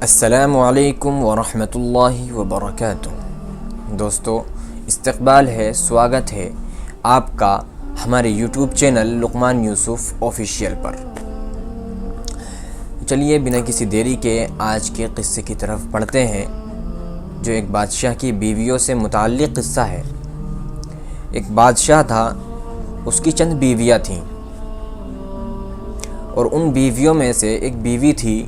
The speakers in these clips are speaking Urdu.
السلام علیکم ورحمۃ اللہ وبرکاتہ۔ دوستو، استقبال ہے، سواگت ہے آپ کا ہمارے یوٹیوب چینل لقمان یوسف آفیشیل پر۔ چلیے بنا کسی دیری کے آج کے قصے کی طرف پڑھتے ہیں، جو ایک بادشاہ کی بیویوں سے متعلق قصہ ہے۔ ایک بادشاہ تھا، اس کی چند بیویاں تھیں، اور ان بیویوں میں سے ایک بیوی تھی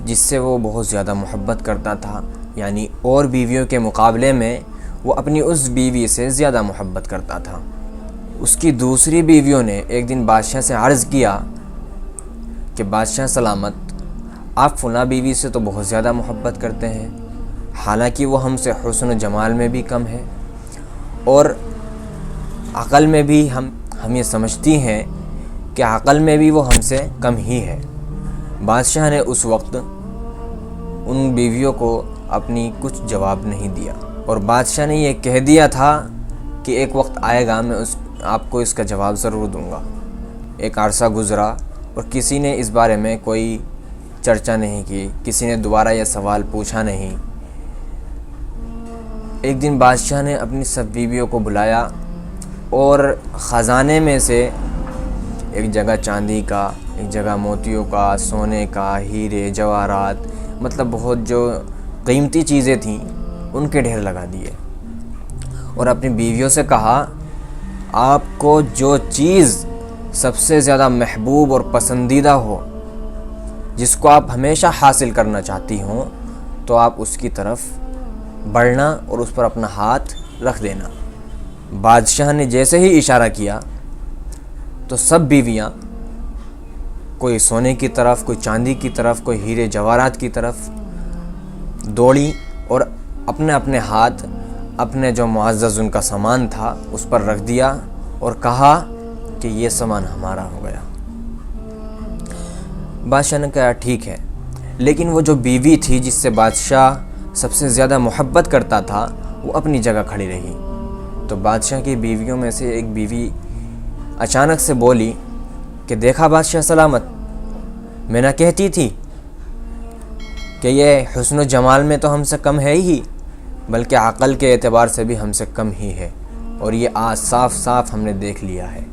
جس سے وہ بہت زیادہ محبت کرتا تھا، یعنی اور بیویوں کے مقابلے میں وہ اپنی اس بیوی سے زیادہ محبت کرتا تھا۔ اس کی دوسری بیویوں نے ایک دن بادشاہ سے عرض کیا کہ بادشاہ سلامت، آپ فلاں بیوی سے تو بہت زیادہ محبت کرتے ہیں، حالانکہ وہ ہم سے حسن و جمال میں بھی کم ہے، اور عقل میں بھی ہم یہ سمجھتی ہیں کہ عقل میں بھی وہ ہم سے کم ہی ہے۔ بادشاہ نے اس وقت ان بیویوں کو اپنی کچھ جواب نہیں دیا، اور بادشاہ نے یہ کہہ دیا تھا کہ ایک وقت آئے گا، میں آپ کو اس کا جواب ضرور دوں گا۔ ایک عرصہ گزرا اور کسی نے اس بارے میں کوئی چرچا نہیں کی، کسی نے دوبارہ یہ سوال پوچھا نہیں۔ ایک دن بادشاہ نے اپنی سب بیویوں کو بلایا اور خزانے میں سے ایک جگہ چاندی کا، ایک جگہ موتیوں کا، سونے کا، ہیرے جواہرات، مطلب بہت جو قیمتی چیزیں تھیں ان کے ڈھیر لگا دیے، اور اپنی بیویوں سے کہا، آپ کو جو چیز سب سے زیادہ محبوب اور پسندیدہ ہو، جس کو آپ ہمیشہ حاصل کرنا چاہتی ہوں، تو آپ اس کی طرف بڑھنا اور اس پر اپنا ہاتھ رکھ دینا۔ بادشاہ نے جیسے ہی اشارہ کیا تو سب بیویاں کوئی سونے کی طرف، کوئی چاندی کی طرف، کوئی ہیرے جواہرات کی طرف دوڑی، اور اپنے اپنے ہاتھ اپنے جو معزز ان کا سامان تھا اس پر رکھ دیا اور کہا کہ یہ سامان ہمارا ہو گیا۔ بادشاہ نے کہا ٹھیک ہے، لیکن وہ جو بیوی تھی جس سے بادشاہ سب سے زیادہ محبت کرتا تھا، وہ اپنی جگہ کھڑی رہی۔ تو بادشاہ کی بیویوں میں سے ایک بیوی اچانک سے بولی کہ دیکھا بادشاہ سلامت، میں نہ کہتی تھی کہ یہ حسن و جمال میں تو ہم سے کم ہے ہی، بلکہ عقل کے اعتبار سے بھی ہم سے کم ہی ہے، اور یہ آج صاف صاف ہم نے دیکھ لیا ہے۔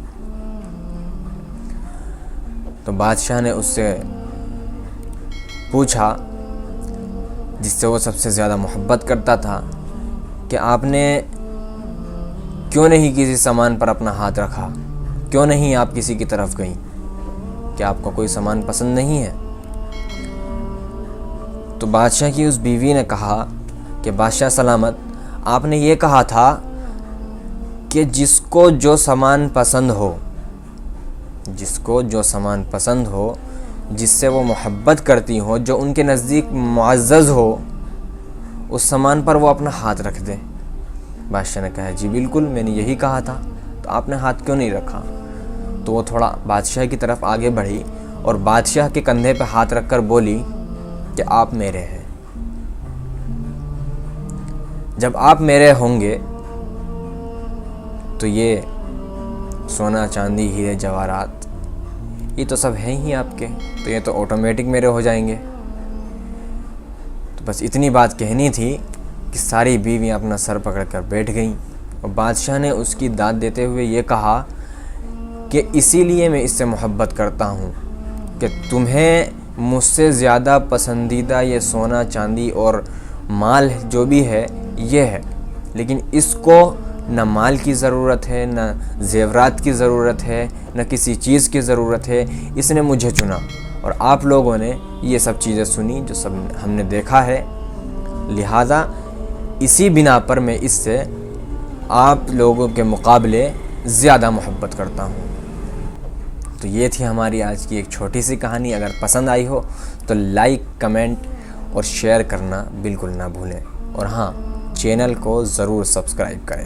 تو بادشاہ نے اس سے پوچھا، جس سے وہ سب سے زیادہ محبت کرتا تھا، کہ آپ نے کیوں نہیں کسی سامان پر اپنا ہاتھ رکھا؟ کیوں نہیں آپ کسی کی طرف گئیں؟ کیا آپ کو کوئی سامان پسند نہیں ہے؟ تو بادشاہ کی اس بیوی نے کہا کہ بادشاہ سلامت، آپ نے یہ کہا تھا کہ جس کو جو سامان پسند ہو، جس کو جو سامان پسند ہو، جس سے وہ محبت کرتی ہو، جو ان کے نزدیک معزز ہو، اس سامان پر وہ اپنا ہاتھ رکھ دیں۔ بادشاہ نے کہا جی بالکل، میں نے یہی کہا تھا، تو آپ نے ہاتھ کیوں نہیں رکھا؟ تو وہ تھوڑا بادشاہ کی طرف آگے بڑھی اور بادشاہ کے کندھے پہ ہاتھ رکھ کر بولی کہ آپ میرے ہیں، جب آپ میرے ہوں گے تو یہ سونا چاندی ہیرے جواہرات یہ تو سب ہیں ہی آپ کے، تو یہ تو آٹومیٹک میرے ہو جائیں گے۔ تو بس اتنی بات کہنی تھی کہ ساری بیویاں اپنا سر پکڑ کر بیٹھ گئیں، اور بادشاہ نے اس کی داد دیتے ہوئے یہ کہا کہ اسی لیے میں اس سے محبت کرتا ہوں کہ تمہیں مجھ سے زیادہ پسندیدہ یہ سونا چاندی اور مال جو بھی ہے یہ ہے، لیکن اس کو نہ مال کی ضرورت ہے، نہ زیورات کی ضرورت ہے، نہ کسی چیز کی ضرورت ہے، اس نے مجھے چنا، اور آپ لوگوں نے یہ سب چیزیں سنی جو سب ہم نے دیکھا ہے، لہذا اسی بنا پر میں اس سے آپ لوگوں کے مقابلے زیادہ محبت کرتا ہوں۔ تو یہ تھی ہماری آج کی ایک چھوٹی سی کہانی۔ اگر پسند آئی ہو تو لائک، کمنٹ اور شیئر کرنا بالکل نہ بھولیں، اور ہاں، چینل کو ضرور سبسکرائب کریں۔